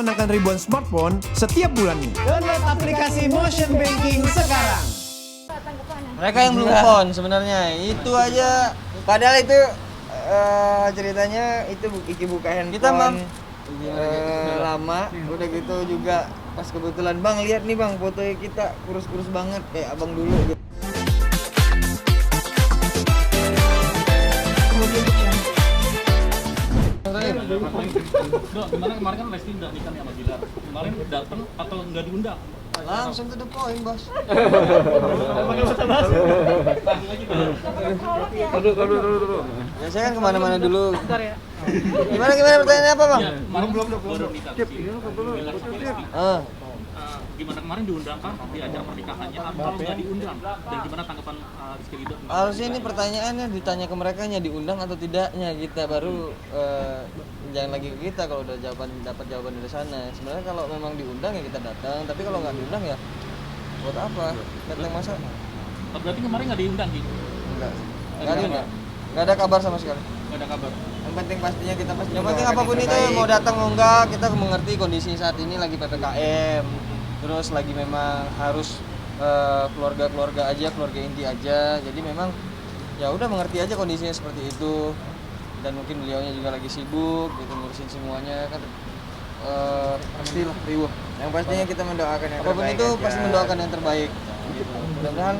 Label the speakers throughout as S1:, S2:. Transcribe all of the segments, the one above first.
S1: menggunakan ribuan smartphone setiap bulannya.
S2: Download aplikasi Motion Banking sekarang.
S3: Mereka yang belum move on sebenarnya itu aja.
S4: Padahal itu ceritanya itu Iki buka handphone
S3: Kita
S4: lama, udah gitu juga pas kebetulan bang lihat nih bang foto kita kurus-kurus banget kayak abang dulu gitu.
S5: Dok, gimana kemarin kan Lesti udah nikah nih sama Bilar. Kemarin datang atau nggak diundang?
S3: langsung to the point, bos.
S5: Pakai bahasa bahasa. Tanya lagi dulu.
S3: Ya saya kan kemana-mana dulu. Gimana pertanyaannya apa bang?
S5: Ya, kemarin belum baru nikah sih. Bilar sama Lesti. Gimana kemarin diundang kan di acara pernikahannya atau nggak diundang? Dan gimana tanggapan Rizky Ridho?
S3: Harusnya ini pertanyaannya ditanya ke mereka nya diundang atau tidaknya, kita baru jangan lagi ke kita kalau udah dapat jawaban dari sana. Sebenarnya kalau memang diundang ya kita datang, tapi kalau nggak diundang ya buat apa datang masa?
S5: Berarti kemarin nggak diundang gitu?
S3: Nggak diundang, nggak ada kabar sama sekali.
S5: Nggak ada kabar.
S4: Yang penting pastinya kita pasti
S3: Yang penting
S4: mendoakan
S3: apapun
S4: yang
S3: itu
S4: terbaik.
S3: mau datang mau enggak, kita mengerti kondisi saat ini lagi PPKM. Terus lagi memang harus keluarga inti aja. Jadi memang ya udah mengerti aja kondisinya seperti itu. Dan mungkin beliaunya juga lagi sibuk gitu ngurusin semuanya kan, pastilah riuh.
S4: Yang pastinya kita mendoakan yang
S3: Apapun
S4: terbaik
S3: itu
S4: aja.
S3: pasti mendoakan yang terbaik gitu. Mudah-mudahan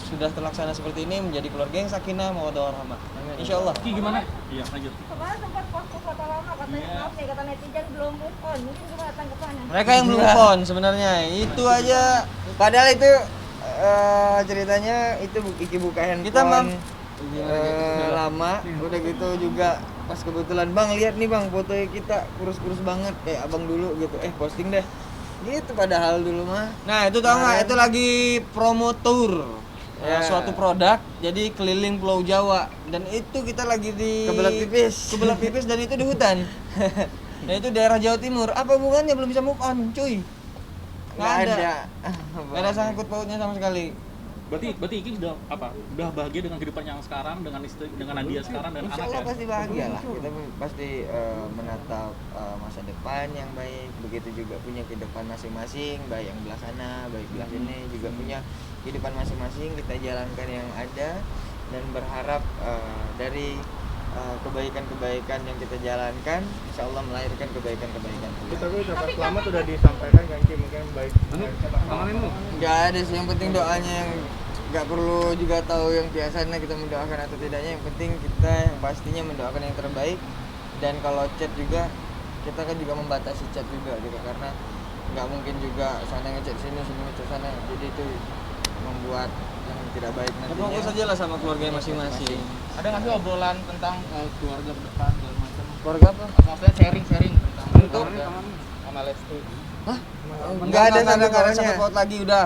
S3: sudah terlaksana seperti ini menjadi keluarga yang sakinah mawaddah warahmah. Insyaallah.
S5: Ki gimana? Iya, lanjut.
S6: Kemarin sempat post foto lama katanya maaf nih kata netizen belum move on. Mungkin gimana tanggapannya?
S3: Mereka yang belum move on sebenarnya itu aja.
S4: Padahal itu ceritanya itu Iki buka handphone
S3: Kita
S4: lama, udah gitu juga pas kebetulan bang lihat nih bang foto kita kurus-kurus banget kayak abang dulu gitu, posting deh gitu padahal dulu mah.
S3: Nah itu tau nggak? Itu lagi promo tour
S4: Ya.
S3: suatu produk, jadi keliling Pulau Jawa dan itu kita lagi di Kebelat Pipis dan itu di hutan. Dan itu daerah Jawa Timur. Apa hubungannya belum bisa move on, cuy? Nggak ada. Nggak ada sangkut pautnya sama sekali.
S5: Berarti Iki udah bahagia dengan kehidupan yang sekarang, dengan istri, dengan Nadia sekarang dan
S4: Insya Allah
S5: anaknya.
S4: pasti bahagia lah, kita pasti menatap masa depan yang baik. Begitu juga punya kehidupan masing-masing, baik yang belah sana, baik belah sini juga punya kehidupan masing-masing. Kita jalankan yang ada dan berharap dari kebaikan-kebaikan yang kita jalankan, insya Allah melahirkan kebaikan-kebaikan.
S7: Tapi ucapan selamat sudah disampaikan kan Ki, mungkin baik.
S4: Nggak ada sih, yang penting doanya yang nggak perlu juga tahu yang biasanya kita mendoakan atau tidaknya. Yang penting kita yang pastinya mendoakan yang terbaik. Dan kalau chat juga kita kan juga membatasi chat juga gitu, karena nggak mungkin juga sana ngechat sini ngechat sana, jadi itu membuat yang tidak baik nantinya.
S3: Fokus aja lah sama keluarga masing-masing.
S7: Ada nggak sih obrolan tentang keluarga ke depan segala macam?
S4: Keluarga apa?
S7: Maksudnya sharing tentang keluarga sama Lesti.
S4: Nggak ada sampai
S3: sangkut
S4: kabarnya.
S3: paut lagi, udah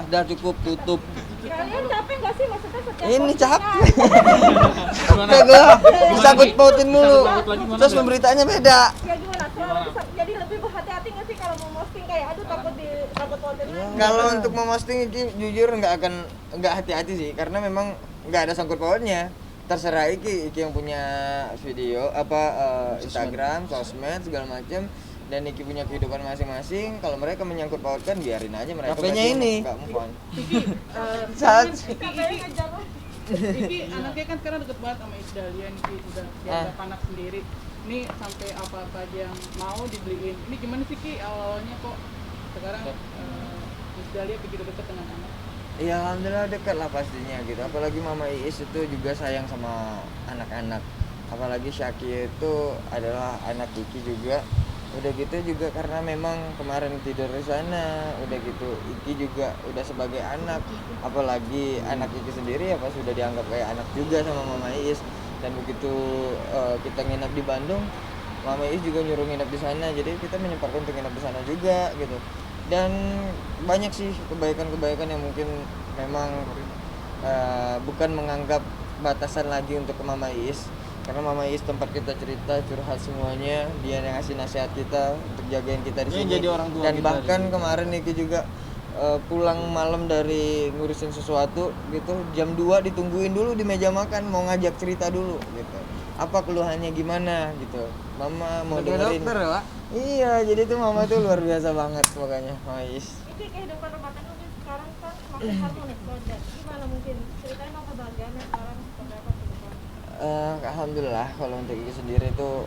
S3: tutup.
S6: Kalian capek nggak sih maksudnya setiap
S3: Ini
S6: post
S3: capek.
S5: Gimana?
S3: Capek gua. Disangkut pautin mulu.
S5: Disangkut paut lagi gimana,
S3: Terus
S5: Bang?
S3: pemberitaannya beda.
S6: Ya gimana? Jadi lebih berhati-hati nggak sih kalau mau posting kayak aduh takut posting lagi.
S4: Kalau untuk memposting itu jujur nggak hati-hati sih, karena memang nggak ada sangkut pautnya. Terserah Iki yang punya video Instagram, sosmed segala macam, dan Iki punya kehidupan masing-masing. Kalau mereka menyangkut pautkan biarin aja mereka.
S3: Capeknya ini.
S4: Nggak move on.
S3: Saat
S7: Iki anaknya kan sekarang deket banget sama Isdalia nih, Ki. Udah dianggap anak sendiri. Ini sampai apa-apa aja yang mau dibeliin. Ini gimana sih Ki awalnya kok sekarang Isdalia begitu deket dengan anak?
S4: Ya alhamdulillah dekat lah pastinya gitu. Apalagi Mama Iis itu juga sayang sama anak-anak. Apalagi Syaki itu adalah anak Iki juga. Udah gitu juga karena memang kemarin tidur di sana. Udah gitu Iki juga udah sebagai anak. Apalagi anak Iki sendiri ya pas sudah dianggap kayak anak juga sama Mama Iis. Dan begitu kita nginap di Bandung, Mama Iis juga nyuruh nginap di sana. Jadi kita menyempatkan untuk nginap di sana juga gitu. Dan banyak sih kebaikan-kebaikan yang mungkin memang bukan menganggap batasan lagi untuk ke Mama Iis, karena Mama Iis tempat kita cerita curhat semuanya, dia yang ngasih nasihat kita untuk jagain kita di
S3: Dia
S4: sini.
S3: jadi orang tua
S4: Dan
S3: kita
S4: bahkan
S3: di sini.
S4: kemarin Niki juga pulang malam dari ngurusin sesuatu gitu, jam 2 ditungguin dulu di meja makan, mau ngajak cerita dulu gitu. Apa keluhannya gimana gitu. Mama mau
S3: Udah
S4: dengerin.
S3: dokter ya, Pak?
S4: Iya, jadi tuh mama tuh luar biasa banget pokoknya, Mama Iis.
S6: Iki kehidupan rumah tangga mungkin sekarang kan makin harmonis banget. Gimana mungkin ceritain dong kebahagiaannya sekarang seperti apa ke depan?
S4: Alhamdulillah kalau untuk Iki sendiri tuh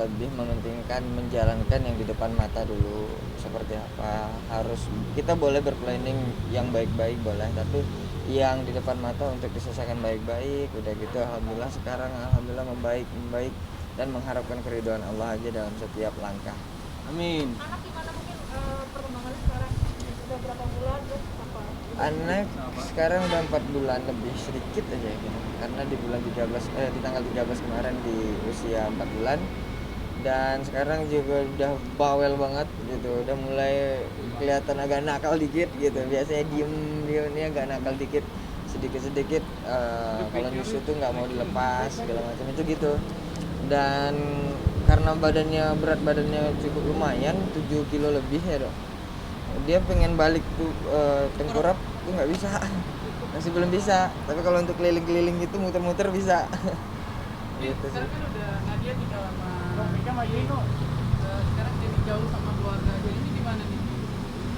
S4: lebih mementingkan menjalankan yang di depan mata dulu seperti apa. Harus kita boleh berplanning yang baik-baik boleh, tapi yang di depan mata untuk diselesaikan baik-baik. Udah gitu alhamdulillah sekarang alhamdulillah membaik dan mengharapkan keridhaan Allah aja dalam setiap langkah.
S3: Amin.
S6: Anak gimana mungkin perkembangannya sekarang? Udah berapa bulan terus apa?
S4: Anak sekarang udah 4 bulan lebih sedikit aja ya, karena di bulan 13 di tanggal 13 kemarin di usia 4 bulan, dan sekarang juga udah bawel banget gitu, udah mulai kelihatan agak nakal dikit gitu. Biasanya diem ini agak nakal dikit, sedikit kalau nyusu tuh nggak mau dilepas segala macam itu gitu. Dan karena berat badannya cukup lumayan 7 kilo lebih ya dok, dia pengen balik tuh tengkurap tuh nggak bisa, masih belum bisa. Tapi kalau untuk keliling-keliling gitu muter-muter bisa. Gitu sih.
S7: Sekarang kan udah Nadia tinggal sama Mika sama Yeno. Sekarang jadi jauh sama keluarga aja. Ini gimana nih?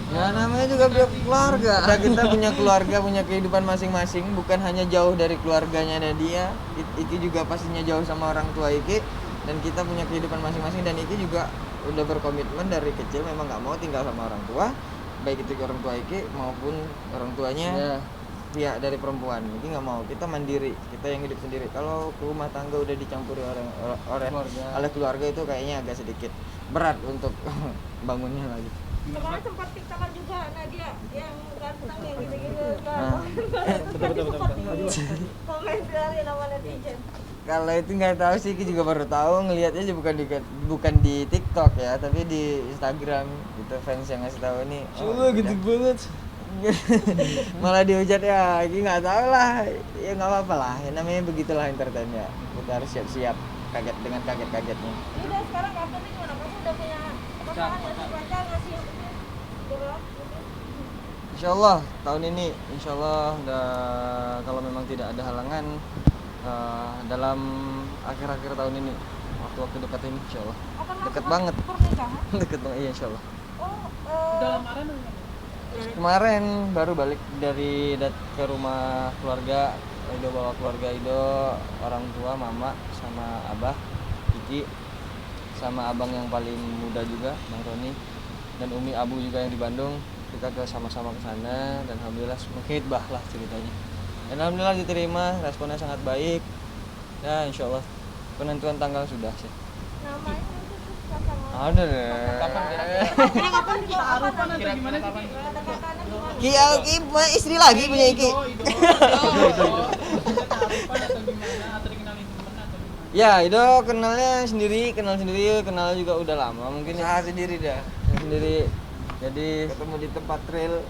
S4: Ya namanya juga punya keluarga. Udah kita punya keluarga, punya kehidupan masing-masing. Bukan hanya jauh dari keluarganya Nadia, Iki juga pastinya jauh sama orang tua Iki. Dan kita punya kehidupan masing-masing, dan Iki juga udah berkomitmen dari kecil memang nggak mau tinggal sama orang tua, baik itu orang tua Iki maupun orang tuanya pihak dari perempuan. Iki nggak mau, kita mandiri, kita yang hidup sendiri. Kalau ke rumah tangga udah dicampuri oleh keluarga itu kayaknya agak sedikit berat untuk bangunnya lagi.
S6: Kemarin sempat tiktokan juga Nadia yang ganteng yang gitu-gitu.
S2: Betul.
S6: Komen dari nama netizen.
S4: Kalau itu nggak tahu sih, Iki juga baru tahu, ngelihatnya aja bukan di TikTok ya, tapi di Instagram gitu, fans yang ngasih tahu ini. Oh,
S3: gitu banget.
S4: Malah dihujat ya, Iki nggak tahu lah, ya nggak apa-apa lah, ya, namanya begitulah entertain ya. Kita harus siap-siap dengan kagetnya.
S6: Ini udah sekarang kapan nih gimana? Kamu udah punya pasangan nggak sih, pacar nggak sih? Udah.
S3: Insyaallah tahun ini, insyaallah kalau memang tidak ada halangan dalam akhir-akhir tahun ini, waktu-waktu dekat ini, insyaallah.
S6: Akan
S3: Deket
S6: langsung
S3: banget.
S6: Pernikahan?
S3: Deket banget, iya insyaallah.
S6: Oh,
S7: Udah lamaran atau gimana?
S3: Kemarin baru balik ke rumah keluarga. Ido bawa keluarga Ido, orang tua, mama, sama abah, Iki, sama abang yang paling muda juga, Bang Roni, dan Umi Abu juga yang di Bandung. Kita sama-sama ke sana, dan alhamdulillah menghitbah lah ceritanya. Dan alhamdulillah diterima, responnya sangat baik. Ya insyaallah penentuan tanggal sudah sih.
S6: namanya itu pasangan.
S3: Ada deh.
S6: Ini kapan kita
S7: Taruhan atau gimana sih? Ki?
S6: kata-katanya gimana?
S4: Ki istri lagi punya Iki.
S7: Taruhan atau gimana? Atau dikenalin temen atau gimana?
S3: Ya, Ido kenal sendiri, kenal juga udah lama mungkin ya.
S4: Sendiri dah.
S3: Sendiri. Jadi
S4: Ketemu di tempat trail.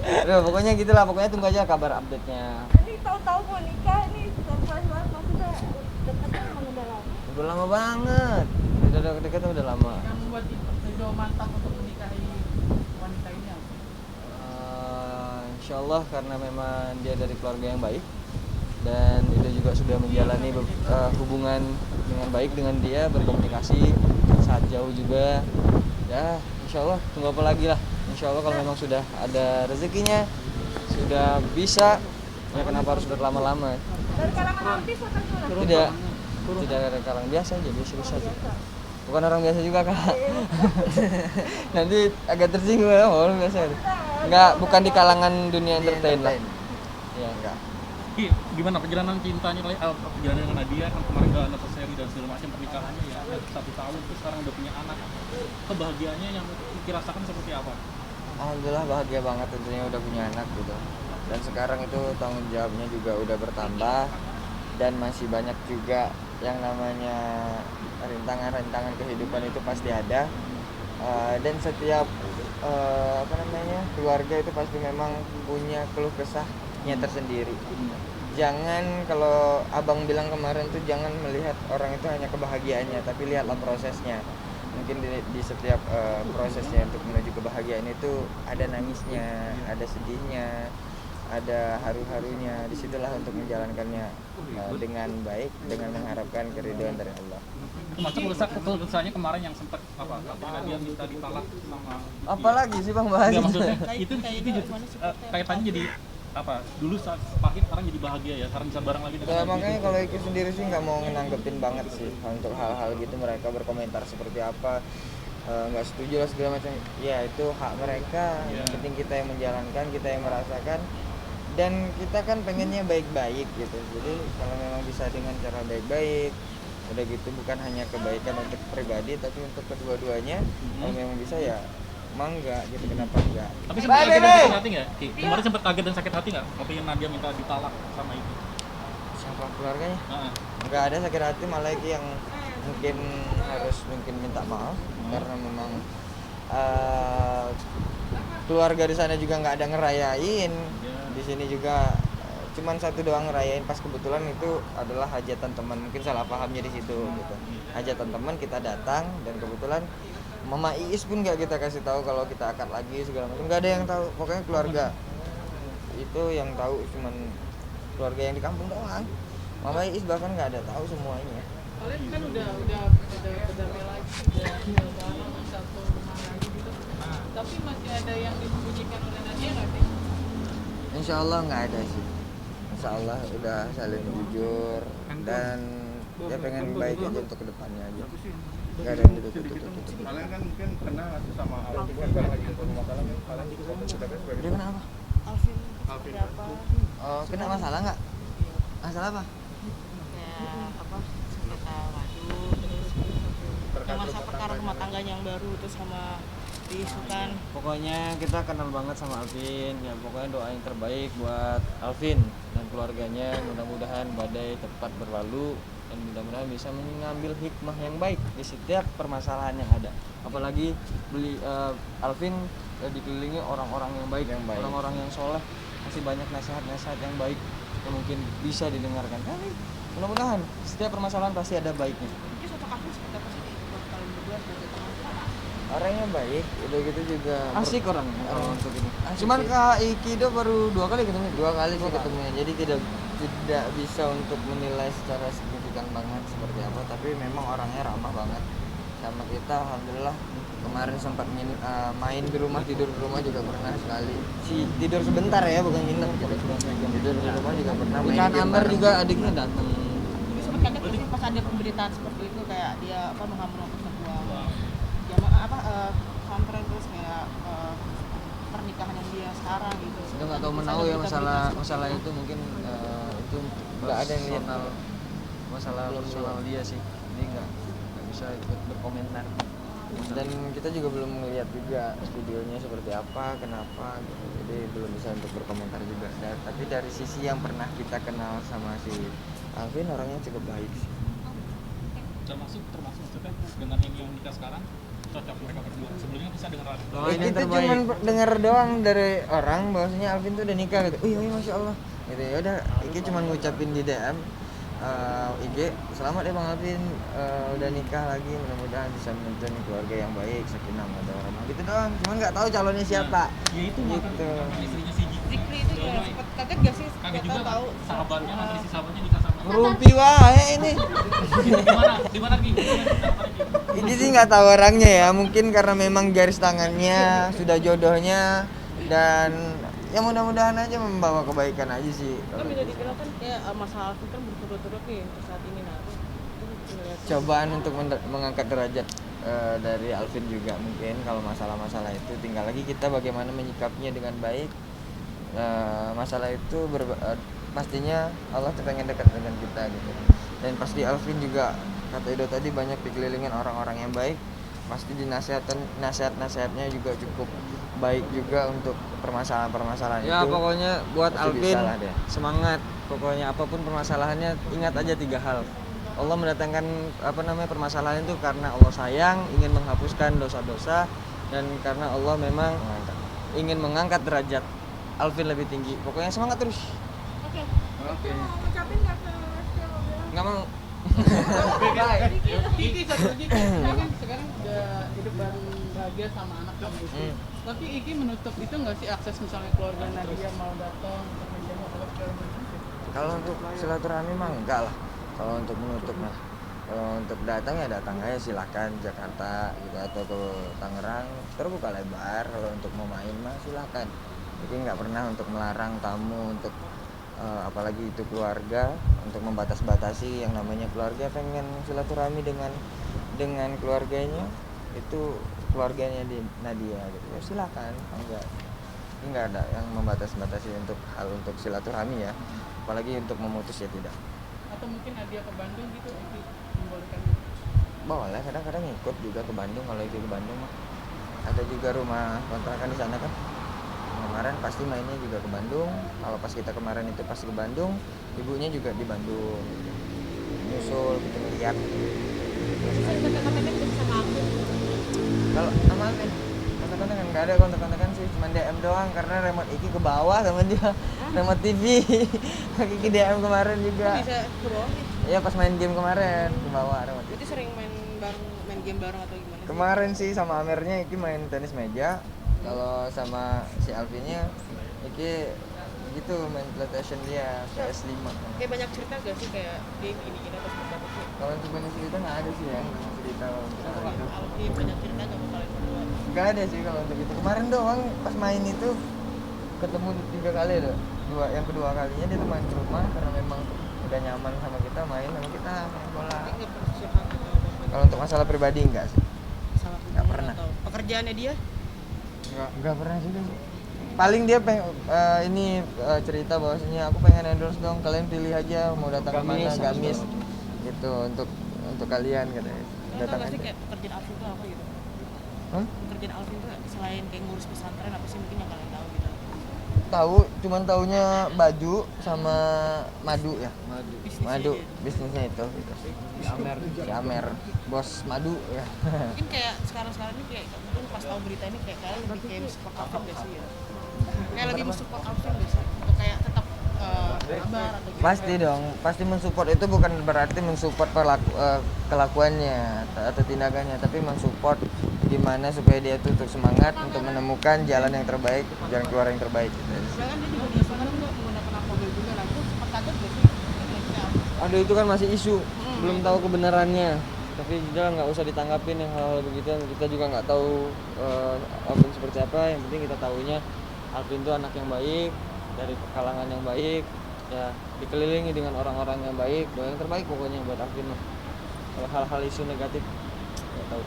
S3: aduh, pokoknya gitulah, pokoknya tunggu aja kabar update-nya.
S6: Ini tahu-tahu mau nikah ini surprise banget, maksudnya dekatnya emang udah lama.
S3: Udah lama banget. Udah deket udah lama.
S7: Yang membuat Ido mantap untuk menikahi wanita ini apa?
S3: Insyaallah karena memang dia dari keluarga yang baik, dan Ido juga sudah menjalani hubungan dengan baik dengan dia, berkomunikasi saat jauh juga. Ya, insyaallah tunggu apa lagi lah. Insyaallah kalau memang sudah ada rezekinya, sudah bisa, ya kenapa harus berlama-lama?
S6: Dari kalangan artis atau gimana?
S3: Tidak dari kalangan biasa aja, biasa aja. Bukan orang biasa juga kak. Nanti agak tersinggung ya, orang biasa. Enggak, bukan di kalangan dunia entertain lah. Ya enggak.
S5: Ki, gimana perjalanan cintanya perjalanan dengan Nadia kan kemarin udah anniversary dan segala macam pernikahannya ya 1 tahun terus sekarang udah punya anak, kebahagiaannya yang dirasakan seperti apa?
S4: Alhamdulillah bahagia banget tentunya udah punya anak gitu. Dan sekarang itu tanggung jawabnya juga udah bertambah, dan masih banyak juga yang namanya rintangan-rintangan kehidupan itu pasti ada. Dan setiap keluarga itu pasti memang punya keluh kesahnya tersendiri. Jangan, kalau abang bilang kemarin tuh jangan melihat orang itu hanya kebahagiaannya, tapi lihatlah prosesnya. Mungkin di setiap prosesnya untuk menuju kebahagiaan itu ada nangisnya, ada sedihnya, ada haru-harunya. Disitulah untuk menjalankannya dengan baik, dengan mengharapkan keridhaan dari Allah.
S5: Termasuk keputusannya kemarin yang sempat ketika dia minta ditalak sama
S4: Apalagi sih Bang bahas
S5: Enggak,
S4: itu?
S5: maksudnya itu kaitannya jadi apa? Dulu saat pahit, sekarang jadi bahagia ya. Sekarang bisa bareng lagi dengan
S4: Ya,
S5: Nabi.
S4: makanya kalau Iki sendiri sih nggak mau nanggepin banget sih untuk hal-hal gitu, mereka berkomentar seperti apa, nggak setuju lah segala macam. Ya itu hak mereka. Yang penting kita yang menjalankan, kita yang merasakan, dan kita kan pengennya baik-baik gitu. Jadi kalau memang bisa dengan cara baik-baik, udah gitu bukan hanya kebaikan untuk pribadi tapi untuk kedua-duanya. Kalau memang bisa ya mangga gitu, kenapa enggak?
S5: Tapi sempat kaget dan sakit hati nggak? Ki? Kemarin sempat kaget dan sakit hati nggak? Kepengen Nadia minta ditalak sama itu.
S4: Siapa keluarganya?
S5: Heeh.
S4: Nggak ada sakit hati, malah Iki yang mungkin harus minta maaf karena memang keluarga di sana juga nggak ada ngerayain. Di sini juga cuman satu doang ngerayain, pas kebetulan itu adalah hajatan teman, mungkin salah pahamnya di situ gitu. Hajatan teman kita datang dan kebetulan Mama Iis pun nggak kita kasih tahu kalau kita akad lagi segala macam, nggak ada yang tahu. Pokoknya keluarga itu yang tahu cuman keluarga yang di kampung doang. Mama Iis bahkan nggak ada tahu semuanya.
S7: Kalian kan udah berdamai lagi, udah bareng satu rumah lagi gitu. Tapi masih ada yang disembunyikan oleh Nadia nggak sih?
S4: Insya Allah nggak ada sih. Insya Allah udah saling jujur dan ya pengen baik aja untuk kedepannya aja. Nggak ada yang ditutup-tutup.
S2: Kalian kan mungkin kenal sama Alvin kan sekarang lagi ketemu masalah, kalian juga sebagai
S4: Dia kenapa?
S6: Alvin seperti apa?
S4: Oh, kena masalah nggak? Masalah apa?
S8: Kayak apa sengketa waduk, terus yang masa perkara rumah tangganya yang baru terus sama diisukan.
S3: Pokoknya kita kenal banget sama Alvin, ya pokoknya doa yang terbaik buat Alvin dan keluarganya, mudah-mudahan badai cepat berlalu dan mudah-mudahan bisa mengambil hikmah yang baik di setiap permasalahan yang ada. Apalagi Alvin dikelilingi orang-orang yang baik, orang-orang yang soleh, masih banyak nasihat-nasihat yang baik yang mungkin bisa didengarkan. Mudah-mudahan setiap permasalahan pasti ada baiknya.
S8: Mungkin sosok aku seperti apa sih buat kalian berdua sebagai teman?
S4: Orangnya baik, udah gitu juga
S3: Asik orang untuk ini.
S4: Asik
S3: Cuman
S4: sih.
S3: Kak Ikido baru 2 kali ketemu.
S4: 2 kali sih ketemunya, jadi tidak bisa untuk menilai secara signifikan banget seperti apa, tapi memang orangnya ramah banget sama kita. Alhamdulillah kemarin sempat main di rumah, tidur di rumah juga pernah sekali. Tidur sebentar ya, bukan nginep gitu. Tidur di rumah juga pernah main.
S3: Ikan
S4: game
S3: Amber
S4: bareng.
S3: juga adiknya datang.
S8: Tapi sempat kaget nggak sih pas ada pemberitaan seperti itu kayak dia menghambur sebuah jamaah pesantren terus kayak pernikahan yang dia sekarang gitu.
S3: Kita nggak tahu menahu ya masalah itu, mungkin itu
S4: Nggak ada yang lihat.
S3: masalah personal dia sih. Ini nggak bisa ikut berkomentar.
S4: Dan kita juga belum melihat juga videonya seperti apa, kenapa gitu. Jadi belum bisa untuk berkomentar juga. Tapi dari sisi yang pernah kita kenal sama si Alvin, orangnya cukup baik sih.
S5: termasuk maksudnya dengan yang nikah sekarang cocok mereka berdua. Sebelumnya bisa dengar
S3: Oh, ini yang
S4: Itu
S3: terbaik.
S4: cuman dengar doang dari orang bahwasanya Alvin tuh udah nikah gitu. Oh iya, masya Allah. Gitu ya udah, Iki cuman ngucapin di DM IG, selamat ya Bang Alvin, udah nikah lagi, mudah-mudahan bisa menuntun keluarga yang baik, sakinah mawaddah warahmah. Gitu doang. Cuman nggak tahu calonnya siapa.
S5: Ya itu
S4: Gitu.
S5: istrinya si
S8: Zikri itu juga sempat kaget gak sih?
S5: kaget
S8: Kita
S5: juga
S8: tahu
S5: sahabatnya mantan istri sahabatnya nikah sama
S4: Ngerumpi wae ini.
S5: di mana Ki?
S4: Ini sih nggak tahu orangnya ya, mungkin karena memang garis tangannya sudah jodohnya, dan ya mudah-mudahan aja membawa kebaikan aja sih.
S8: kan bisa dibilang kan kayak masalah Alvin kan berturut-turut nih untuk saat ini
S4: Cobaan untuk mengangkat derajat dari Alvin juga mungkin kalau masalah-masalah itu, tinggal lagi kita bagaimana menyikapinya dengan baik. Masalah itu pastinya Allah tuh pengen dekat dengan kita gitu, dan pasti Alvin juga kata Edo tadi banyak dikelilingin orang-orang yang baik, pasti nasihatnya juga cukup baik juga untuk permasalahan-permasalahan
S3: Ya
S4: itu.
S3: pokoknya buat
S4: pasti
S3: Alvin
S4: bisa lah dia.
S3: semangat. Pokoknya apapun permasalahannya, ingat aja 3 hal. Allah mendatangkan permasalahan itu karena Allah sayang, ingin menghapuskan dosa-dosa, dan karena Allah memang ingin mengangkat derajat Alvin lebih tinggi. Pokoknya semangat terus.
S6: Oke. Mau ngucapin nggak ke Rizky Mobilan?
S3: Nggak mau.
S7: Kiki satu lagi, kan sekarang udah hidup bareng bahagia sama anak kamu itu. Tapi Iki menutup itu nggak sih akses misalnya keluarga Nadia mau datang untuk menjenguk atau segala macam?
S4: Kalau untuk silaturahmi mah enggak lah. Kalau untuk menutup mah, kalau untuk datang ya datang aja silakan Jakarta gitu atau ke Tangerang terbuka lebar. Kalau untuk mau main mah silakan. Jadi nggak pernah untuk melarang tamu untuk apalagi itu keluarga untuk membatas-batasi yang namanya keluarga pengen silaturahmi dengan keluarganya itu keluarganya di Nadia gitu ya silakan enggak ada yang membatas-batasi untuk hal untuk silaturahmi ya apalagi untuk memutus ya tidak.
S7: Atau mungkin Nadia ke Bandung gitu Iki membolehkan?
S4: Boleh kadang-kadang ikut juga ke Bandung kalau itu ke Bandung mah ada juga rumah kontrakan di sana kan kemarin pasti mainnya juga ke Bandung kalau pas kita kemarin itu pasti ke Bandung ibunya juga di Bandung nyusul gitu ngeliat
S6: kontak-kontaknya bisa sama aku.
S4: kalau sama Alvin kontak-kontak kan nggak ada kontak-kontakan sih cuma DM doang karena remote Iki ke bawah sama dia remote TV Iki DM kemarin juga
S8: Bisa ke bawah nih.
S4: iya pas main game kemarin ke bawah remote TV
S8: Berarti sering main game bareng atau gimana sih?
S4: kemarin sih sama Amernya Iki main tenis meja kalau sama si Alvinnya Iki gitu main PlayStation dia PS5
S8: Kayak banyak cerita gak sih kayak dia gini-gini atau seperti apa sih?
S4: kalau untuk banyak cerita nggak ada sih ya cerita untuk hal itu
S8: Alvin banyak cerita gak mau kalian berdua?
S4: nggak ada sih kalau untuk itu kemarin doang pas main itu ketemu 3 kali ada yang kedua kalinya dia tuh main ke rumah karena memang udah nyaman sama kita main bola
S8: Tapi gak pernah curhat atau apa-apa?
S4: kalau untuk masalah pribadi enggak sih
S8: Salah
S4: nggak
S8: hubungan
S4: pernah.
S8: atau pekerjaannya dia?
S4: nggak pernah juga sih paling dia cerita bahwasanya aku pengen endorse dong kalian pilih aja mau datang kemana gamis gitu untuk kalian katanya
S8: Kalian
S4: datang
S8: tau gak sih
S4: aja
S8: kayak pekerjaan Alvin itu apa gitu?
S4: Hmm?
S8: Pekerjaan Alvin itu selain kayak ngurus pesantren apa sih mungkin yang kalian tahu gitu?
S4: tahu cuman taunya baju sama madu ya madu bisnisnya itu gitu. Si Amer bos madu ya
S8: Mungkin kayak sekarang ini kayak mungkin pas tahu berita ini kayak kalian lebih kayak support Alvin gak sih ya? Kayak lebih mensupport Alvin gak sih? Untuk kayak tetap sabar atau gimana?
S4: pasti dong pasti mensupport itu bukan berarti mensupport kelakuannya atau tindakannya tapi mensupport gimana supaya dia tuh untuk semangat untuk menemukan jalan yang terbaik jalan keluar yang terbaik gitu.
S8: Sedangkan dia juga di sana nggak menggunakan narkoba juga lah. Itu sempat kaget gak sih? Maksudnya apa?
S4: Aduh itu kan masih isu belum tahu kebenarannya tapi udah nggak usah ditanggapin yang hal-hal begitu kita juga nggak tahu Alvin seperti apa yang penting kita tahunya Alvin itu anak yang baik dari kalangan yang baik ya dikelilingi dengan orang-orang yang baik doa yang terbaik pokoknya buat Alvin mah kalau hal-hal isu negatif nggak tahu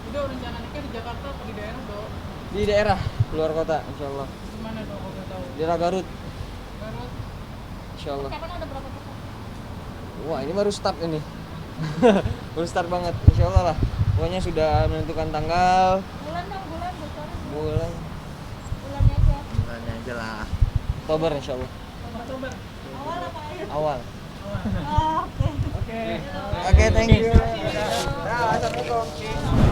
S7: Udah rencana nikah di Jakarta atau di daerah dong?
S4: di daerah luar kota insyaallah
S7: Gimana dong kalau boleh tahu?
S4: di Garut
S7: Garut.
S4: insyaallah
S6: Kapan ada berapa peserta?
S4: wah ini baru start ini baru start banget insyaallah lah pokoknya sudah menentukan tanggal
S6: Bulan dong, bulan bocoran.
S4: bulannya aja lah Oktober insyaallah
S7: Oktober.
S6: Awal apa akhir?
S4: awal
S6: Oh, oke.
S7: Oke.
S4: oke thank you. Assalamualaikum.